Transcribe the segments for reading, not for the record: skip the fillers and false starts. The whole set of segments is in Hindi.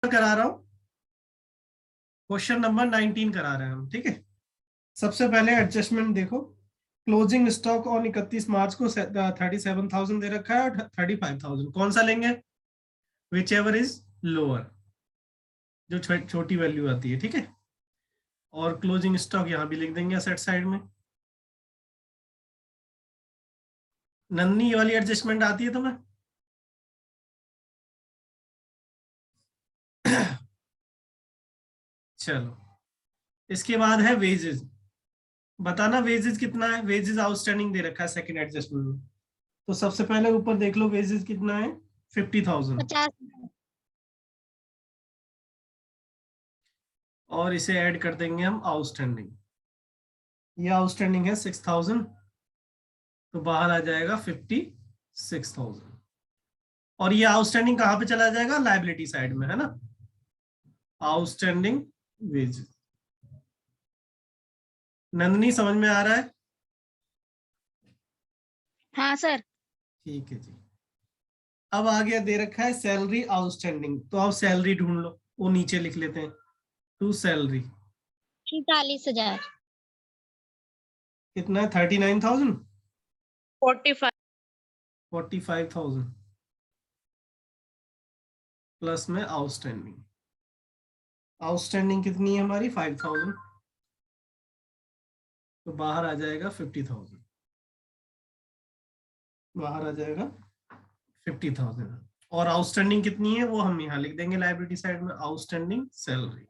करा रहा हूं, क्वेश्चन नंबर 19 करा रहे हैं हम, ठीक है। सबसे पहले एडजस्टमेंट देखो, क्लोजिंग स्टॉक ऑन 31 मार्च को 37,000 दे रखा है और 35,000, कौन सा लेंगे? विच एवर इज लोअर, जो छोटी वैल्यू आती है, ठीक है। और क्लोजिंग स्टॉक यहां भी लिख देंगे असेट साइड में। नन्नी वाली एडजस्टमेंट आती है तुम्हें? चलो, इसके बाद है वेजेस। बताना वेजेस कितना है। वेजेस आउटस्टैंडिंग दे रखा है सेकंड एडजस्टमेंट में। तो सबसे पहले ऊपर देख लो वेजेस कितना है, 50,000। 50। और इसे ऐड कर देंगे हम आउटस्टैंडिंग। ये आउटस्टैंडिंग है 6,000, तो बाहर आ जाएगा 56,000। और ये आउटस्टैंडिंग कहां पे चला जाएगा? लायबिलिटी साइड में, है ना। Outstanding wages. नंदनी समझ में आ रहा है? हाँ सर। ठीक है जी। अब आगे दे रखा है सैलरी आउटस्टैंडिंग, तो आप सैलरी ढूंढ लो, वो नीचे लिख लेते हैं। To salary 43,000। कितना है? 39,000, 45। 45,000 प्लस में आउटस्टैंडिंग। आउटस्टैंडिंग कितनी है हमारी? 5,000, तो बाहर आ जाएगा 50,000। बाहर आ जाएगा 50,000। और आउटस्टैंडिंग कितनी है वो हम यहाँ लिख देंगे लायबिलिटी साइड में, आउटस्टैंडिंग सैलरी।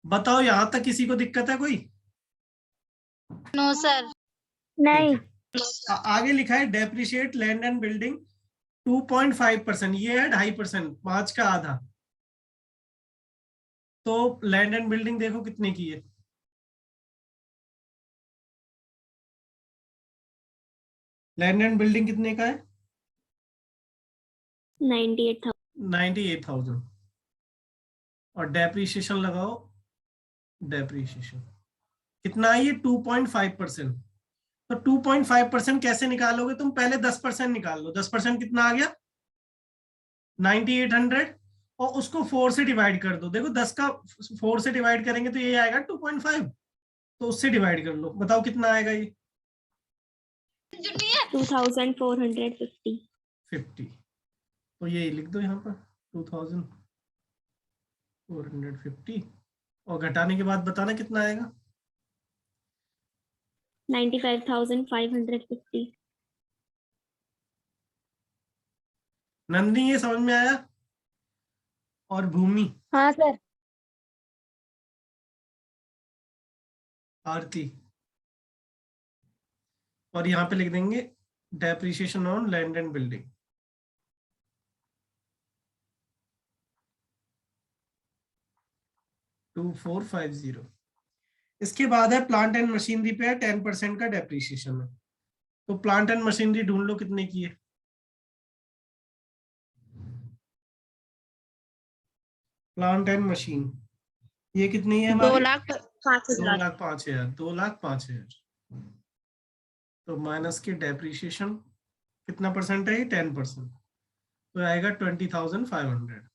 बताओ यहां तक किसी को दिक्कत है कोई? No sir. नहीं। आगे लिखा है डेप्रिशिएट लैंड एंड बिल्डिंग 2.5%, ये है 2.5%, 5 का आधा। तो लैंड एंड बिल्डिंग देखो कितने की है। लैंड एंड बिल्डिंग कितने का है? 98,000। और डेप्रिशिएशन लगाओ, डेप्रिशिएशन कितना है? ये 2.5%। तो 2.5% कैसे निकालोगे तुम? पहले 10% निकाल लो। 10% कितना आ गया? 9800। और उसको 4 से डिवाइड कर दो। देखो 10 का 4 से डिवाइड करेंगे तो ये आएगा 2.5, तो उससे डिवाइड कर लो, बताओ कितना आएगा ये? 2450। 50। तो ये लिख दो यहाँ पर 2450, और घटाने के बाद बताना कितना आएगा? 95,550। नंदनी ये समझ में आया? और भूमि? हाँ सर। आरती? और यहाँ पे लिख देंगे depreciation on land and building. To 450। इसके बाद है प्लांट एंड मशीनरी पे 10% का डेप्रिसिएशन है। तो प्लांट एंड मशीनरी ढूंढ लो कितने की है। प्लांट एंड मशीन ये कितनी है हमारी? 2,05,000। 2,05,000। 2,05,000। तो माइनस के डेप्रिसिएशन कितना परसेंट है? 10%, तो आएगा 20,500।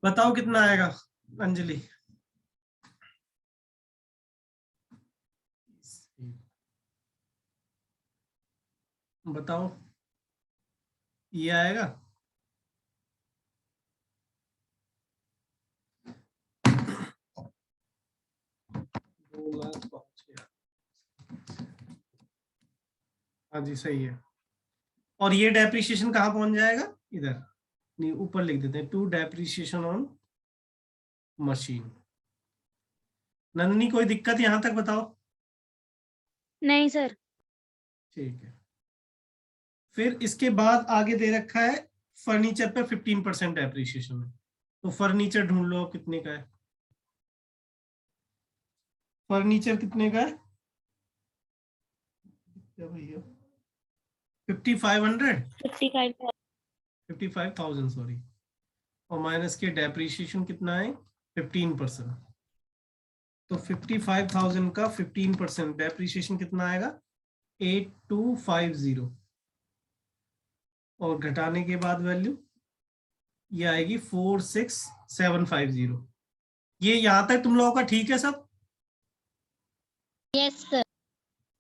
बताओ कितना आएगा अंजलि? बताओ, ये आएगा? हाँ जी सही है। और ये डेप्रिसिएशन कहाँ पहुंच जाएगा? इधर नहीं, ऊपर लिख देते हैं to depreciation on machine. Nandini कोई दिक्कत यहां तक बताओ? नहीं सर। ठीक है। फिर इसके बाद आगे दे रखा है फर्नीचर पे 15% डेप्रिसिएशन है। तो फर्नीचर ढूंढ लो कितने का है। फर्नीचर कितने का है भैया? 5,500, 55,000। 55,000 सॉरी। और माइनस के डेप्रिसिएशन कितना है? 15%। तो 55,000 का 15% डेप्रिसिएशन कितना आएगा? 8250। और घटाने के बाद वैल्यू ये आएगी 46750। ये यहां तक तुम लोगों का ठीक है सब? Yes sir.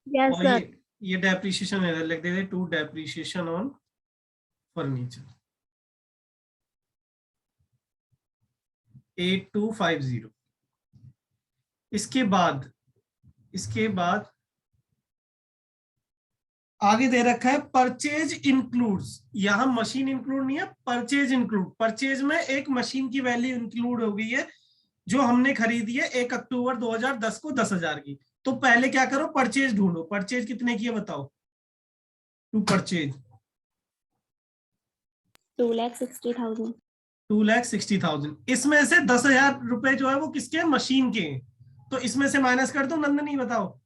यस और सर। ये डेप्रिसिएशन इधर लिख देते, टू डेप्रिसिएशन ऑन फर्नीचर 8250। इसके बाद आगे दे रखा है परचेज इंक्लूड्स। यहां मशीन इंक्लूड नहीं है, परचेज इंक्लूड। परचेज में एक मशीन की वैल्यू इंक्लूड हो गई है जो हमने खरीदी है 1 अक्टूबर 2010 को 10,000 की। तो पहले क्या करो, परचेज ढूंढो। परचेज कितने की है बताओ? To purchase 2,60,000। 2,60,000। इसमें से 10,000 रुपए जो है वो किसके हैं? मशीन के हैं। तो इसमें से माइनस कर दो नंदनी, बताओ।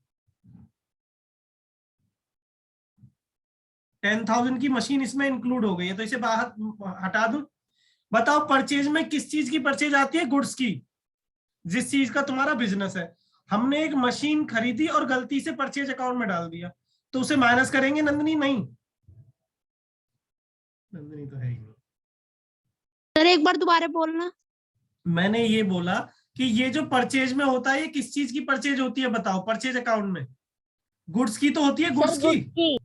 10,000 की मशीन इसमें इंक्लूड हो गई है, तो इसे बाहर हटा दो। बताओ परचेज में किस चीज की परचेज आती है? गुड्स की। जिस चीज का तुम्हारा बिजनेस है। हमने एक मशीन खरीदी और गलती से परचेज अकाउंट में डाल दिया, तो उसे माइनस करेंगे नंदनी? नहीं, नंदनी तो है ही नहीं। सर एक बार दोबारा बोलना। मैंने ये बोला कि ये जो परचेज में होता है ये किस चीज की परचेज होती है बताओ? परचेज अकाउंट में गुड्स की तो होती है, गुड्स की।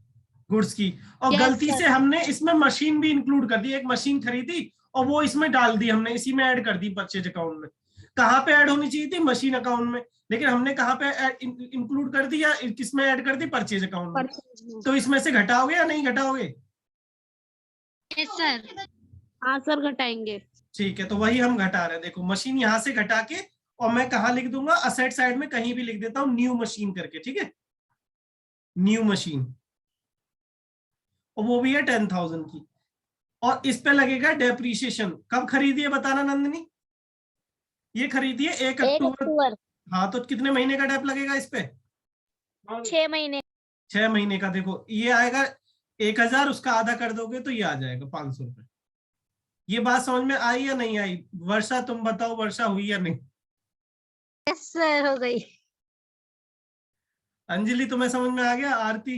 गुड्स की। और Yes, गलती sir. से हमने इसमें मशीन भी इंक्लूड कर दी, एक मशीन खरीदी और वो इसमें डाल दी, हमने इसी में ऐड कर दी परचेज अकाउंट में। कहाँ पे ऐड होनी चाहिए थी? मशीन अकाउंट में, लेकिन हमने कहाँ पे इंक्लूड कर दी या किसमें ऐड कर दी? परचेज अकाउंट में। तो इसमें से घटाओगे या नहीं घटाओगे? Yes sir. हाँ सर घटाएंगे। ठीक है, तो वही हम घटा रहे हैं। देखो मशीन यहां से घटा के, और मैं कहा लिख दूंगा, असेट साइड में कहीं भी लिख देता हूं न्यू मशीन करके, ठीक है? न्यू मशीन, और वो भी है 10,000 की। और इस पे लगेगा डेप्रीशिएशन। कब खरीदी है बताना नंदिनी? ये खरीदी है 1 अक्टूबर। हाँ, तो कितने महीने का डेप लगेगा इस पे? 6 महीने। 6 महीने का। देखो ये आएगा 1,000, उसका आधा कर दोगे तो ये आ जाएगा 500 रुपए। ये बात समझ में आई या नहीं आई? वर्षा तुम बताओ, वर्षा हुई या नहीं? यस सर हो गई। अंजलि तुम्हें समझ में आ गया? Aarti?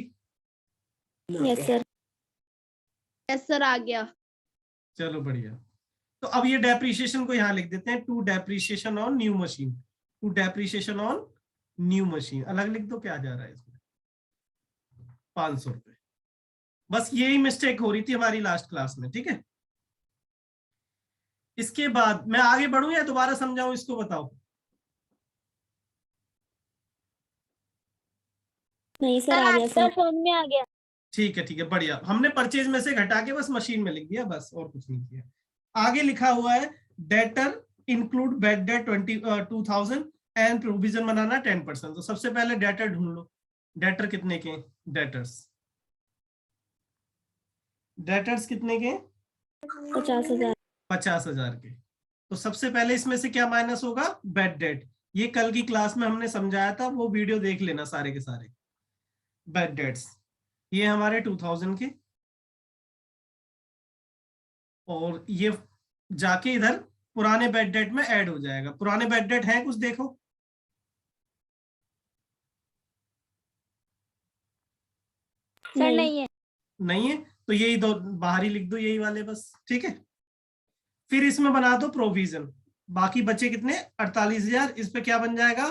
Yes sir. Yes sir आ गया। चलो बढ़िया। तो अब ये डेप्रीशिएशन को यहाँ लिख देते हैं, to depreciation on new machine. To depreciation on new machine अलग लिख दो, क्या जा रहा है इसमें? 500 रुपए। बस यही मिस्टेक हो रही थी हमारी लास्ट क्लास में, ठीक है? इसके बाद मैं आगे बढ़ूं या दोबारा समझाऊं इसको, बताओ। नहीं सर, आ गया सर, समझ में आ गया। ठीक है, ठीक है, बढ़िया। हमने परचेज में से घटा के बस मशीन में लिख दिया, बस और कुछ नहीं किया। आगे लिखा हुआ है debtor include bad debt 2,000 and provision बनाना 10%। तो सबसे पहले डेटर ढूंढ लो। डेटर कितने के? डेटर्स कितने के? 50,000। 50,000 के। तो सबसे पहले इसमें से क्या माइनस होगा? Bad debt. ये कल की क्लास में हमने समझाया था, वो वीडियो देख लेना सारे के सारे। बैड डेट्स ये हमारे 2,000 के, और ये जाके इधर पुराने बैड डेट में ऐड हो जाएगा। पुराने बैड डेट है कुछ? देखो सर नहीं है। नहीं है, तो यही दो बाहर ही लिख दो, यही वाले बस, ठीक है? फिर इसमें बना दो प्रोविजन। बाकी बचे कितने? 48,000। इस पे क्या बन जाएगा?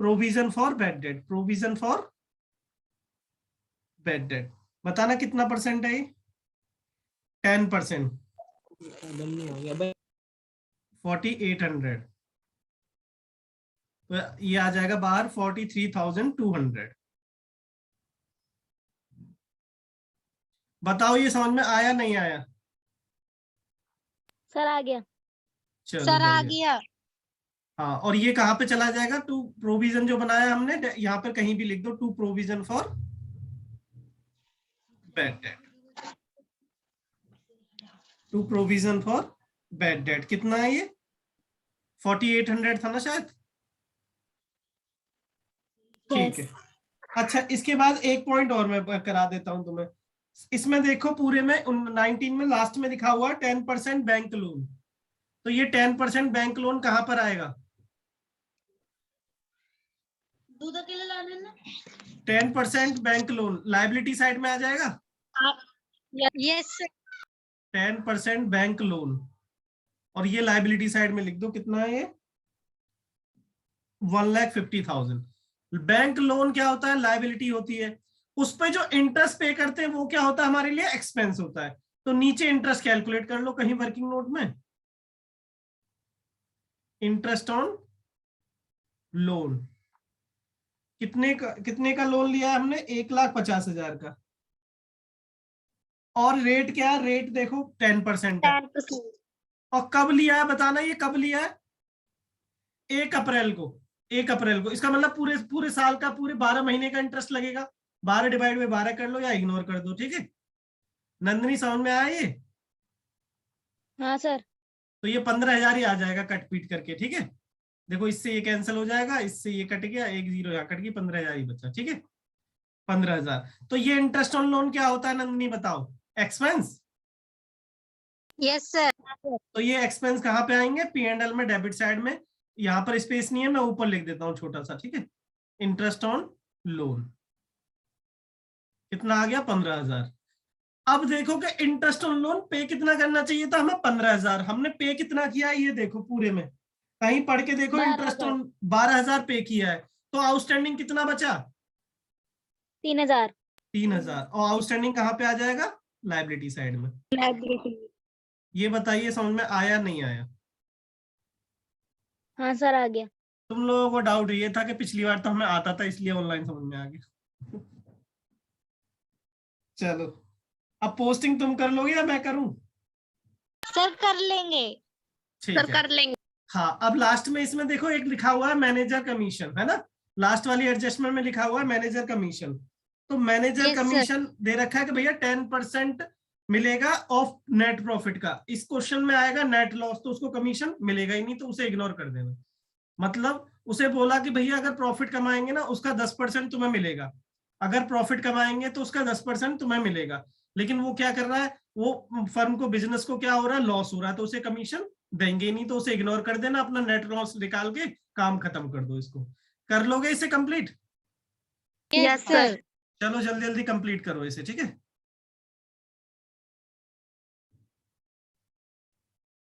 Provision for bad date. Provision for bad date बताना कितना परसेंट है? 10%। 4,800। तो ये आ जाएगा बाहर 43,200। बताओ ये समझ में आया नहीं आया? सर आ गया। चलो सर आ बढ़िया। गया। हाँ, और ये कहाँ पे चला जाएगा? टू प्रोविजन जो बनाया हमने, यहाँ पर कहीं भी लिख दो, to provision for bad debt. To provision for bad debt कितना है ये? 4,800 था ना शायद? ठीक है। अच्छा, इसके बाद एक पॉइंट और मैं करा देता हूं तुम्हें। इसमें देखो पूरे में 19 में लास्ट में लिखा हुआ 10% बैंक लोन। तो ये 10% बैंक लोन कहां पर आएगा? 10% बैंक लोन लायबिलिटी साइड में आ जाएगा। Yes sir. 10% बैंक लोन, और ये लाइबिलिटी साइड में लिख दो कितना है ये 1,50,000। बैंक लोन क्या होता है, लाइबिलिटी होती है, उस पे जो इंटरेस्ट पे करते हैं वो क्या होता है हमारे लिए एक्सपेंस होता है। तो नीचे इंटरेस्ट कैलकुलेट कर लो कहीं वर्किंग नोट में, इंटरेस्ट ऑन लोन, कितने का लोन लिया है हमने, 1,50,000 का, और रेट क्या है, रेट देखो 10% है। 10%। और कब लिया है बताना, ये कब लिया है, 1 अप्रैल को, 1 अप्रैल को। इसका मतलब पूरे पूरे साल का, पूरे 12 महीने का इंटरेस्ट लगेगा। 12 डिवाइड बाय 12 कर लो या इग्नोर कर दो, ठीक है। नंदिनी समझ में आया ये? हाँ सर। तो ये 15,000 ही आ जाएगा कट पीट करके, ठीक है। देखो इससे ये कैंसिल हो जाएगा, इससे ये कट गया, 1 0 यहाँ कट गई, 15,000 ही बचा, ठीक है। 15,000। तो ये इंटरेस्ट ऑन लोन क्या होता है नंदिनी बताओ, एक्सपेंस। Yes sir. तो ये एक्सपेंस कहाँ पे आएंगे, P&L में, डेबिट साइड में। यहाँ पर स्पेस नहीं है, मैं ऊपर लिख देता हूँ छोटा सा, ठीक है। इंटरेस्ट ऑन लोन कितना आ गया, 15,000। अब देखो कि इंटरेस्ट ऑन लोन पे कितना करना चाहिए था हमें, 15,000। हमने पे कितना किया ये देखो पूरे में, कहीं पढ़ के देखो, इंटरेस्ट ऑन 12,000 पे किया है। तो आउटस्टैंडिंग कितना बचा, 3,000। 3,000। और आउटस्टैंडिंग कहाँ पे आ जाएगा, लाइबिलिटी साइड में। लाइबिलिटी। ये बताइए समझ में आया नहीं आया? हाँ सर आ गया। तुम लोगों को डाउट ये था कि पिछली बार तो हमें आता था इसलिए ऑनलाइन समझ में आ गया। चलो अब पोस्टिंग तुम कर लोगे या मैं करूं? सर कर लेंगे। ठीक सर है, कर लेंगे। हाँ। अब लास्ट में इसमें देखो एक लिखा हुआ है मैनेजर कमीशन, है ना। लास्ट वाली एडजस्टमेंट में लिखा हुआ है मैनेजर कमीशन। तो मैनेजर Yes, sir. कमीशन दे रखा है कि भैया 10% मिलेगा ऑफ नेट प्रॉफिट का। इस क्वेश्चन में आएगा नेट लॉस, तो उसको कमीशन मिलेगा ही नहीं, तो उसे इग्नोर कर देना। मतलब उसे बोला कि भैया अगर प्रॉफिट कमाएंगे ना उसका 10% तुम्हें मिलेगा, अगर प्रॉफिट कमाएंगे तो उसका 10% तुम्हें मिलेगा। लेकिन वो क्या कर रहा है, वो फर्म को, बिजनेस को क्या हो रहा है, लॉस हो रहा है, तो उसे कमीशन देंगे नहीं, तो उसे इग्नोर कर देना, अपना नेट लॉस निकाल के काम खत्म कर दो। इसको कर लोगे इसे कंप्लीट? Yes sir. चलो जल्दी जल्दी कंप्लीट करो इसे, ठीक है।